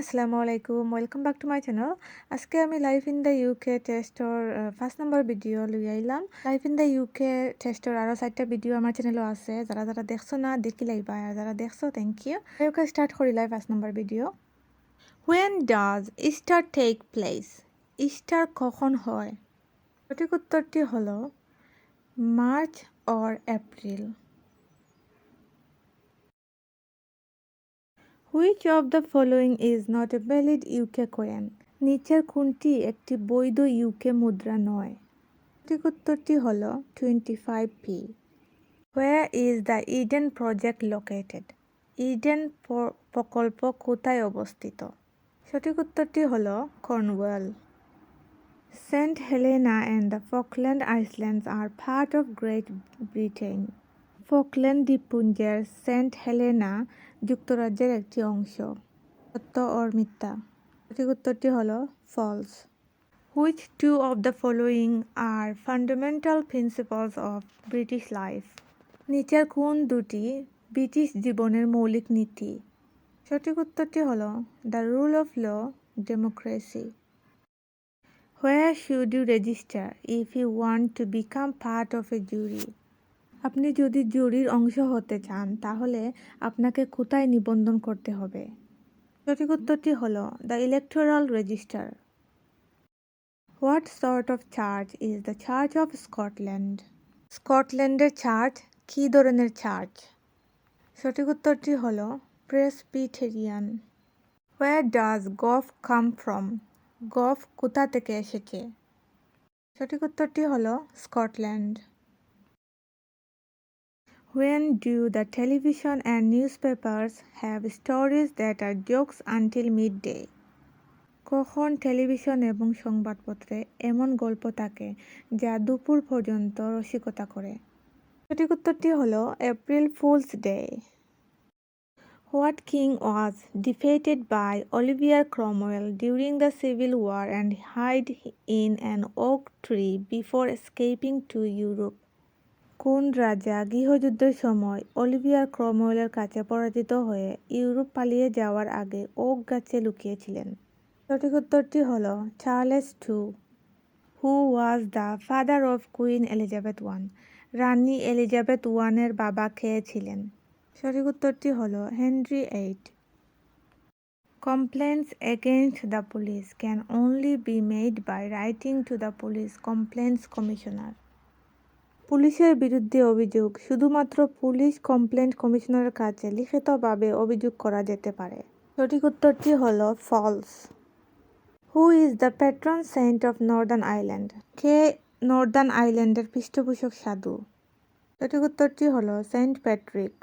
আসসালামু আলাইকুম welcome back to my channel. আজকে আমি লাইফ ইন দ্য ইউকে টেস্টর ফার্স্ট নাম্বার ভিডিও লই আইলাম। লাইফ ইন দ্য ইউকে টেস্টর আরও 4টা ভিডিও আমার চ্যানেলও আছে, যারা যারা দেখছো না দেখি লাইবা, আর যারা দেখছো থ্যাংক ইউ। ওকে স্টার্ট করিলাই first number video. When does Easter take place? Easter কখন হয়? সঠিক উত্তরটি হলো March or April. Which of the following is not a valid UK coin? নিচের কোনটি একটি বৈধ ইউকে মুদ্রা নয়? সঠিক উত্তরটি হল 25p। Where is the Eden project located? Eden প্রকল্প কোথায় অবস্থিত? সঠিক উত্তরটি হল Cornwall. Saint Helena and the Falkland Islands are part of Great Britain. Falkland দ্বীপপুঞ্জের সেন্ট হেলেনা যুক্তরাজ্যের একটি অংশ। সত্য অর মিথ্যা? সঠিক উত্তরটি হল false. Which two of the following are fundamental principles of British life? নিচের কোন দুটি ব্রিটিশ জীবনের মৌলিক নীতি? সঠিক উত্তরটি হল the rule of law, democracy. Where should you register if you want to become part of a jury? আপনি যদি জুরির অংশ হতে চান তাহলে আপনাকে কোথায় নিবন্ধন করতে হবে? সঠিক উত্তরটি হল the electoral register. What sort of church is the Church of Scotland? স্কটল্যান্ডের চার্চ কী ধরনের চার্চ? সঠিক উত্তরটি হল Presbyterian. Where does golf come from? Golf কোথা থেকে এসেছে? সঠিক উত্তরটি হল Scotland. When do the television and newspapers have stories that are jokes until midday? কখন টেলিভিশন এবং সংবাদপত্রে এমন গল্প থাকে যা দুপুর পর্যন্ত রসিকতা করে? সঠিক উত্তরটি হলো April Fools Day. What king was defeated by Oliver Cromwell during the civil war and hide in an oak tree before escaping to Europe? কোন রাজা গৃহযুদ্ধের সময় অলিভিয়ার ক্রমওয়েলের কাছে পরাজিত হয়ে ইউরোপ পালিয়ে যাওয়ার আগে ওক গাছে লুকিয়েছিলেন? সঠিক উত্তরটি হল Charles two. Who was the father of Queen Elizabeth one? রানী এলিজাবেথ ওয়ানের বাবা কে ছিলেন? সঠিক উত্তরটি হল Henry eight. Complaints against the police can only be made by writing to the police complaints commissioner. পুলিশের বিরুদ্ধে অভিযোগ শুধুমাত্র পুলিশ কমপ্লেন্ট কমিশনারের কাছে লিখিতভাবে অভিযোগ করা যেতে পারে। সঠিক উত্তরটি হল false. Who is the patron saint of Northern Ireland? কে নর্দার্ন আইল্যান্ডের পৃষ্ঠপোষক সাধু? সঠিক উত্তরটি হল Saint Patrick.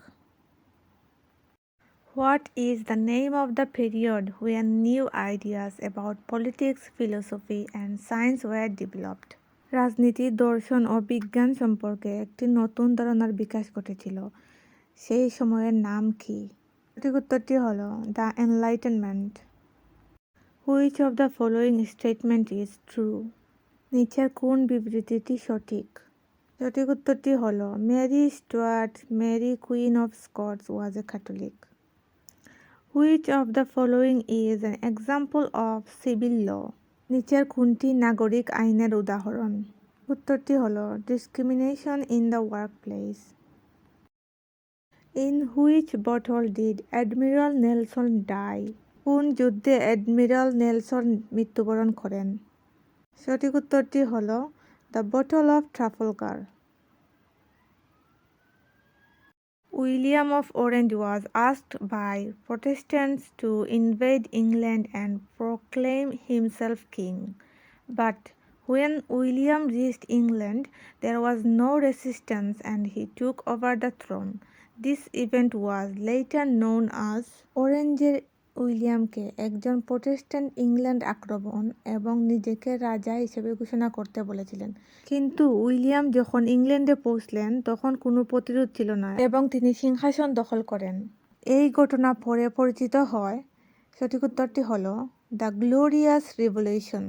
What is the name of the period when new ideas about politics, philosophy and science were developed? রাজনীতি, দর্শন ও বিজ্ঞান সম্পর্কে একটি নতুন ধারণার বিকাশ ঘটেছিল, সেই সময়ের নাম কি? সঠিক উত্তরটি হল the enlightenment. Which of the following statement is true? নিচের কোন বিবৃতিটি সঠিক? সঠিক উত্তরটি হল Mary Stuart, Mary Queen of Scots was a Catholic. Which of the following is an example of civil law? নিচের কোনটি নাগরিক আইনের উদাহরণ? উত্তরটি হল discrimination in the work place. In which battle did Admiral Nelson die? কোন যুদ্ধে Admiral Nelson মৃত্যুবরণ করেন? সঠিক উত্তরটি হল the battle of Trafalgar. William of Orange was asked by Protestants to invade England and proclaim himself king, but when William reached England, there was no resistance and he took over the throne. This event was later known as অরেঞ্জের উইলিয়ামকে একজন Protestant England আক্রমণ এবং নিজেকে রাজা হিসেবে ঘোষণা করতে বলেছিলেন, কিন্তু উইলিয়াম যখন ইংল্যান্ডে পৌঁছলেন তখন কোনো প্রতিরোধ ছিল না এবং তিনি সিংহাসন দখল করেন। এই ঘটনা পরে পরিচিত হয়। সঠিক উত্তরটি হল the glorious revolution.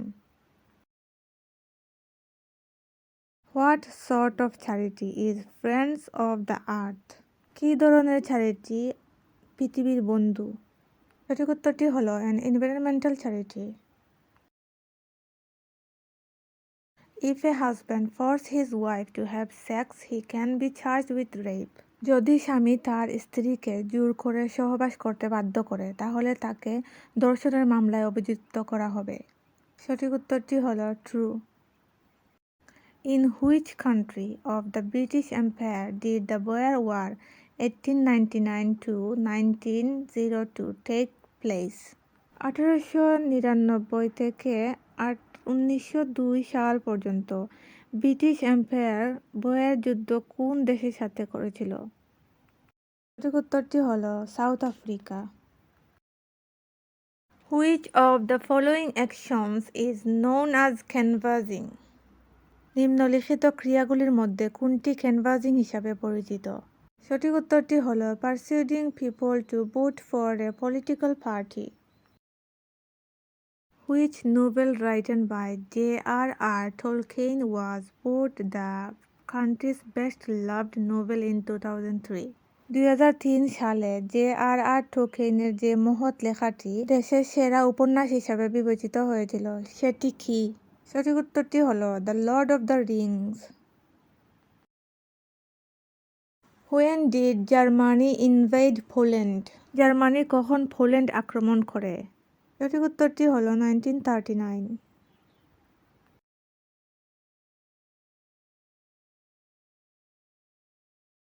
What sort of charity is friends of the earth? কী ধরনের চ্যারিটি পৃথিবীর বন্ধু? সঠিক উত্তরটি হলো an environmental charity. If a husband forces his wife to have sex, he can be charged with rape. যদি স্বামী তার স্ত্রীকে জোর করে সহবাস করতে বাধ্য করে তাহলে তাকে ধর্ষণের মামলায় অভিযুক্ত করা হবে। সঠিক উত্তরটি হলো true. In which country of the British Empire did the Boer War 1899 to 1902 take place? 1899 থেকে 1902 সাল পর্যন্ত ব্রিটিশ এম্পায়ার বয়ার যুদ্ধ কোন দেশের সাথে করেছিল? সঠিক উত্তরটি হলো south Africa. Which of the following actions is known as canvassing? নিম্নলিখিত ক্রিয়াগুলির মধ্যে কোনটি ক্যানভাসিং হিসাবে পরিচিত? সঠিক উত্তরটি হলো persuading people to vote for a political party. Which novel written by J.R.R. Tolkien was voted the country's best loved novel in 2003? 2003 সালে J.R.R. টোলকিনের যে মহৎ লেখাটি দেশের সেরা উপন্যাস হিসাবে বিবেচিত হয়েছিল সেটি কি? সঠিক উত্তরটি হলো the Lord of the Rings. When did Germany invade Poland? Germany কখন পোল্যান্ড আক্রমণ করে? সঠিক উত্তরটি হলো 1939।